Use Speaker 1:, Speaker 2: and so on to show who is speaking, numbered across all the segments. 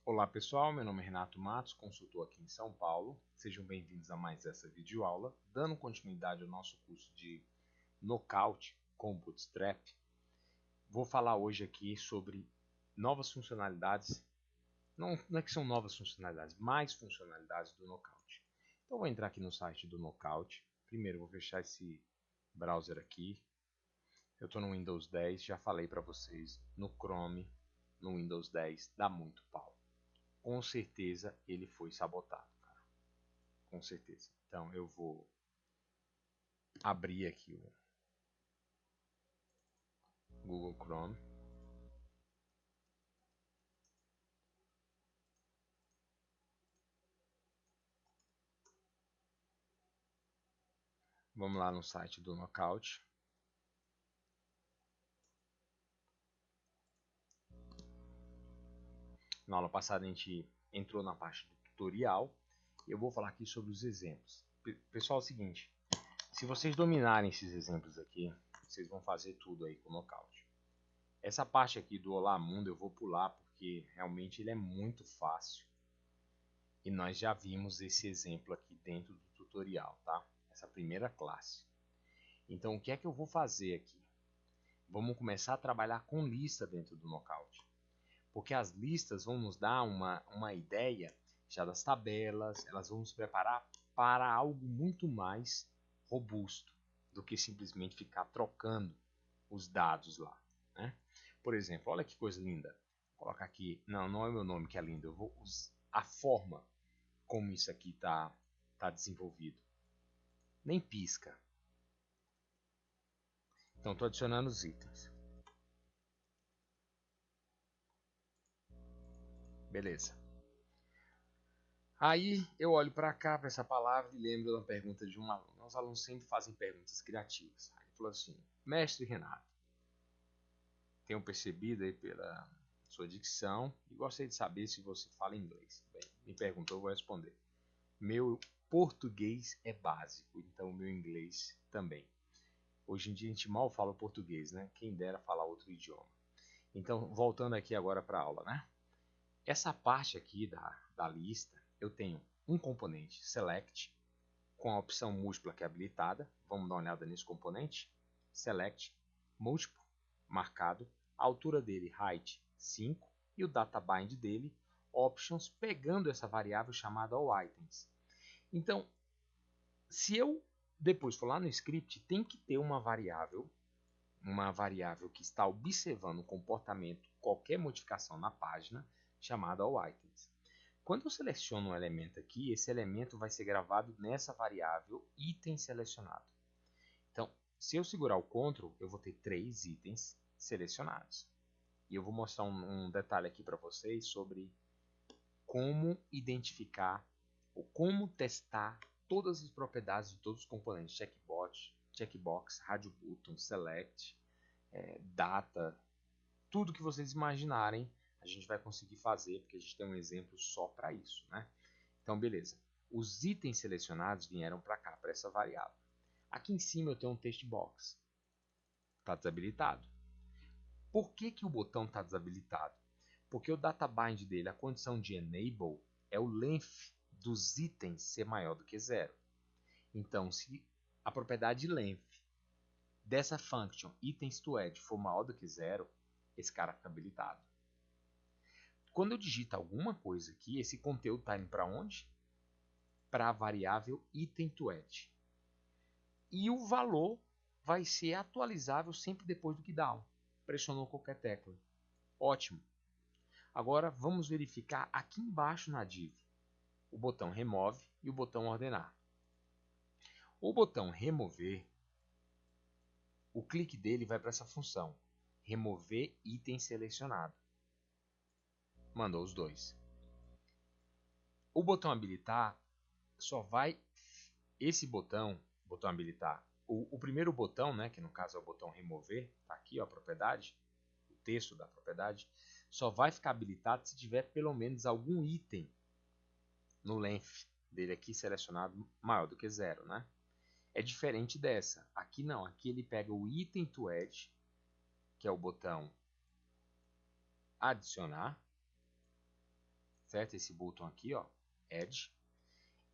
Speaker 1: Olá pessoal, meu nome é Renato Matos, consultor aqui em São Paulo. Sejam bem-vindos a mais essa videoaula, dando continuidade ao nosso curso de Knockout com Bootstrap. Vou falar hoje aqui sobre novas funcionalidades, não é que são novas funcionalidades, mais funcionalidades do Knockout. Então vou entrar aqui no site do Knockout. Primeiro vou fechar esse browser aqui. Eu estou no Windows 10, já falei para vocês, no Chrome, no Windows 10 dá muito pau. Com certeza ele foi sabotado, cara. Com certeza. Então eu vou abrir aqui o Google Chrome. Vamos lá no site do Knockout. Na aula passada a gente entrou na parte do tutorial. Eu vou falar aqui sobre os exemplos. Pessoal, é o seguinte. Se vocês dominarem esses exemplos aqui, vocês vão fazer tudo aí com o Knockout. Essa parte aqui do Olá Mundo eu vou pular porque realmente ele é muito fácil. E nós já vimos esse exemplo aqui dentro do tutorial, tá? Essa primeira classe. Então, o que é que eu vou fazer aqui? Vamos começar a trabalhar com lista dentro do Knockout. Porque as listas vão nos dar uma ideia já das tabelas, elas vão nos preparar para algo muito mais robusto do que simplesmente ficar trocando os dados lá, né? Por exemplo, olha que coisa linda. Vou colocar aqui, não é o meu nome que é lindo, eu vou usar a forma como isso aqui tá desenvolvido. Nem pisca. Então, estou adicionando os itens. Beleza. Aí eu olho para cá, para essa palavra e lembro da pergunta de um aluno. Os alunos sempre fazem perguntas criativas. Aí ele falou assim: Mestre Renato, tenho percebido aí pela sua dicção e gostaria de saber se você fala inglês. Bem, me perguntou, eu vou responder. Meu português é básico, então o meu inglês também. Hoje em dia a gente mal fala português, né? Quem dera falar outro idioma. Então, voltando aqui agora para a aula, né? Essa parte aqui da lista, eu tenho um componente select, com a opção múltipla que é habilitada. Vamos dar uma olhada nesse componente. Select, múltiplo, marcado. A altura dele, height, 5. E o data bind dele, options, pegando essa variável chamada allItems. Então, se eu depois for lá no script, tem que ter uma variável que está observando o comportamento, qualquer modificação na página, chamada allItems. Quando eu seleciono um elemento aqui, esse elemento vai ser gravado nessa variável item selecionado. Então, se eu segurar o Ctrl, eu vou ter 3 itens selecionados. E eu vou mostrar um detalhe aqui para vocês sobre como identificar ou como testar todas as propriedades de todos os componentes, checkbox, radio button, select, data, tudo que vocês imaginarem, a gente vai conseguir fazer, porque a gente tem um exemplo só para isso, né? Então, beleza. Os itens selecionados vieram para cá, para essa variável. Aqui em cima eu tenho um text box. Está desabilitado. Por que o botão está desabilitado? Porque o data bind dele, a condição de enable, é o length dos itens ser maior do que 0. Então, se a propriedade length dessa function itens to add for maior do que 0, esse cara fica habilitado. Quando eu digito alguma coisa aqui, esse conteúdo está indo para onde? Para a variável item to add. E o valor vai ser atualizável sempre depois do que down. Pressionou qualquer tecla. Ótimo. Agora vamos verificar aqui embaixo na div o botão remove e o botão ordenar. O botão remover, o clique dele vai para essa função, remover item selecionado. Mandou os dois. O botão habilitar só vai, esse botão habilitar, o primeiro botão, né, que no caso é o botão remover, tá aqui ó, a propriedade, o texto da propriedade, só vai ficar habilitado se tiver pelo menos algum item no length dele aqui selecionado maior do que 0, né? É diferente dessa. Aqui não, aqui ele pega o item to add, que é o botão adicionar, certo? Esse botão aqui, ó, Add.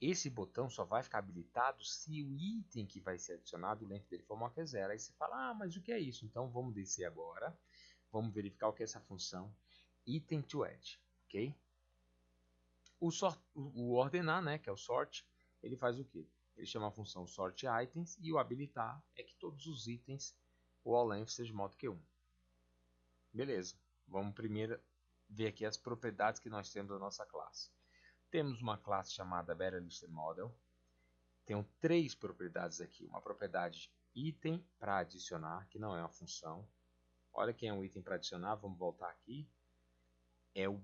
Speaker 1: Esse botão só vai ficar habilitado se o item que vai ser adicionado, o length dele for maior que 0. Aí você fala, ah, mas o que é isso? Então vamos descer agora, vamos verificar o que é essa função item to add, ok? O ordenar, né, que é o sort, ele faz o quê? Ele chama a função sort items e o habilitar é que todos os itens, o all-length seja maior do que 1. Beleza, vamos primeiro ver aqui as propriedades que nós temos da nossa classe. Temos uma classe chamada BetterListenModel. Tenho 3 propriedades aqui. Uma propriedade item para adicionar, que não é uma função. Olha quem é um item para adicionar, vamos voltar aqui. É o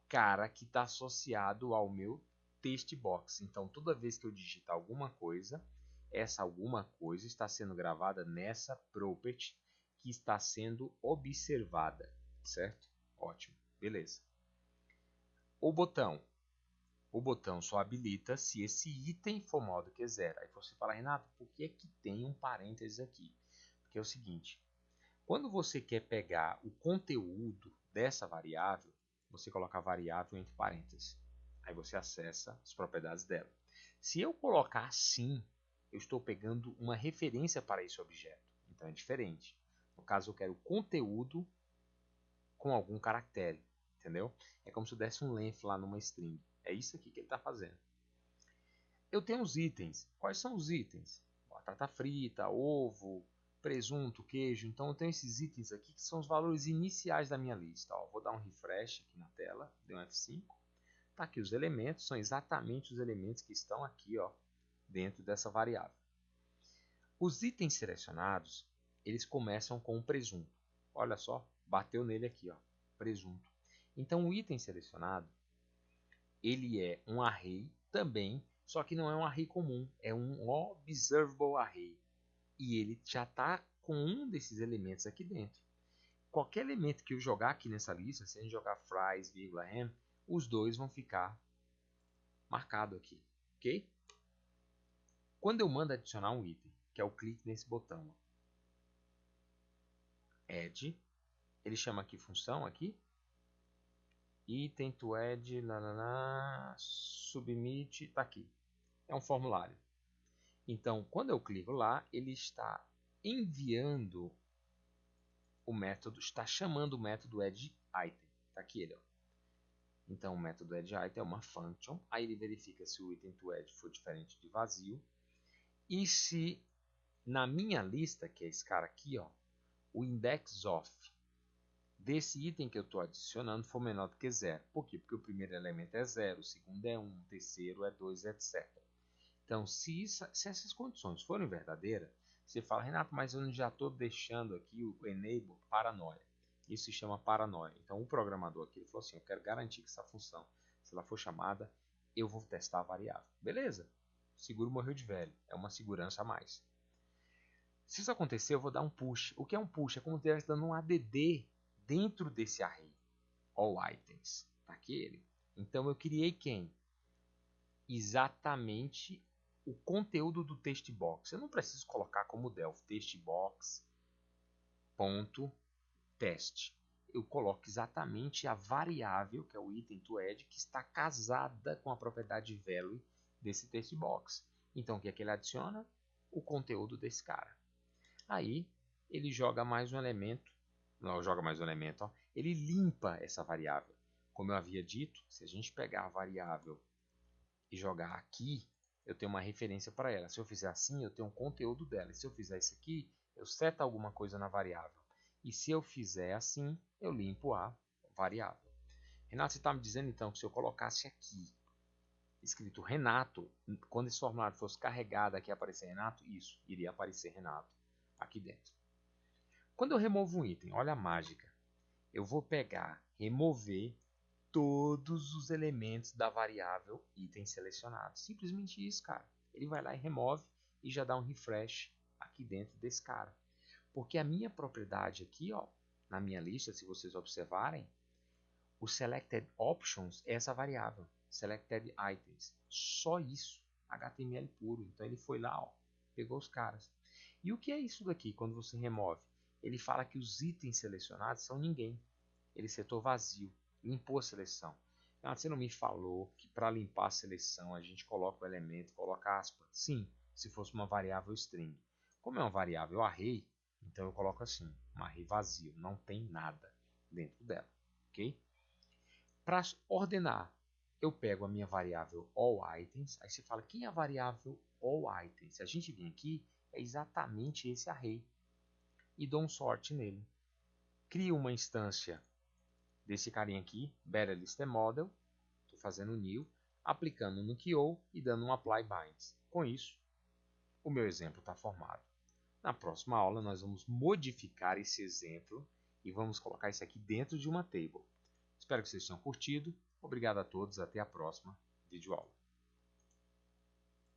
Speaker 1: cara que está associado ao meu text box. Então, toda vez que eu digitar alguma coisa, essa alguma coisa está sendo gravada nessa property que está sendo observada, certo? Ótimo, beleza. O botão só habilita se esse item for maior do que 0. Aí você fala, Renato, por que que tem um parênteses aqui? Porque é o seguinte, quando você quer pegar o conteúdo dessa variável, você coloca a variável entre parênteses. Aí você acessa as propriedades dela. Se eu colocar assim, eu estou pegando uma referência para esse objeto. Então é diferente. No caso, eu quero o conteúdo com algum caractere. Entendeu? É como se eu desse um length lá numa string. É isso aqui que ele está fazendo. Eu tenho os itens. Quais são os itens? Batata frita, ovo, presunto, queijo. Então eu tenho esses itens aqui que são os valores iniciais da minha lista. Ó, vou dar um refresh aqui na tela, dei um F5. Tá aqui os elementos, são exatamente os elementos que estão aqui, ó, dentro dessa variável. Os itens selecionados, eles começam com o presunto. Olha só, bateu nele aqui, ó, presunto. Então o item selecionado, ele é um array também, só que não é um array comum, é um observable array. E ele já está com um desses elementos aqui dentro. Qualquer elemento que eu jogar aqui nessa lista, se a gente jogar fries, ham, os dois vão ficar marcados aqui, ok? Quando eu mando adicionar um item, que é o clique nesse botão, add, ele chama aqui função aqui, item to add, submit, tá aqui. É um formulário. Então, quando eu clico lá, ele está enviando o método, está chamando o método addItem. Está aqui ele, ó. Então, o método addItem é uma function. Aí ele verifica se o item to add for diferente de vazio. E se na minha lista, que é esse cara aqui, ó, o index of desse item que eu estou adicionando for menor do que 0. Por quê? Porque o primeiro elemento é 0, o segundo é 1, o terceiro é 2, etc. Então, se essas condições forem verdadeiras, você fala, Renato, mas eu já estou deixando aqui o enable paranoia. Isso se chama paranoia. Então, o programador aqui ele falou assim, eu quero garantir que essa função, se ela for chamada, eu vou testar a variável. Beleza, o seguro morreu de velho. É uma segurança a mais. Se isso acontecer, eu vou dar um push. O que é um push? É como se estivesse dando um add dentro desse array. All items. Tá aqui ele. Então, eu criei quem? Exatamente o conteúdo do text box. Eu não preciso colocar como del textbox.test. Eu coloco exatamente a variável, que é o item to add, que está casada com a propriedade value desse text box. Então, o que é que ele adiciona? O conteúdo desse cara. Aí, ele joga mais um elemento. Não, joga mais um elemento. Ó. Ele limpa essa variável. Como eu havia dito, se a gente pegar a variável e jogar aqui, eu tenho uma referência para ela. Se eu fizer assim, eu tenho um conteúdo dela. E se eu fizer isso aqui, eu seto alguma coisa na variável. E se eu fizer assim, eu limpo a variável. Renato, você está me dizendo então que se eu colocasse aqui, escrito Renato, quando esse formulário fosse carregado aqui aparecer Renato, isso, iria aparecer Renato aqui dentro. Quando eu removo um item, olha a mágica. Eu vou pegar, remover todos os elementos da variável item selecionado. Simplesmente isso, cara. Ele vai lá e remove e já dá um refresh aqui dentro desse cara. Porque a minha propriedade aqui, ó, na minha lista, se vocês observarem, o selected options é essa variável, selected items. Só isso, HTML puro. Então ele foi lá, ó, pegou os caras. E o que é isso daqui quando você remove? Ele fala que os itens selecionados são ninguém. Ele setou vazio. limpou a seleção. Você não me falou que para limpar a seleção a gente coloca o elemento, coloca aspa? Sim, se fosse uma variável string. Como é uma variável array, então eu coloco assim, um array vazio, não tem nada dentro dela, ok? Para ordenar, eu pego a minha variável allItems, aí você fala, quem é a variável allItems? Se a gente vir aqui, é exatamente esse array, e dou um sort nele. Crio uma instância desse carinha aqui, BetterListModel, estou fazendo new, aplicando no QO e dando um apply binds. Com isso, o meu exemplo está formado. Na próxima aula, nós vamos modificar esse exemplo e vamos colocar isso aqui dentro de uma table. Espero que vocês tenham curtido. Obrigado a todos. Até a próxima videoaula.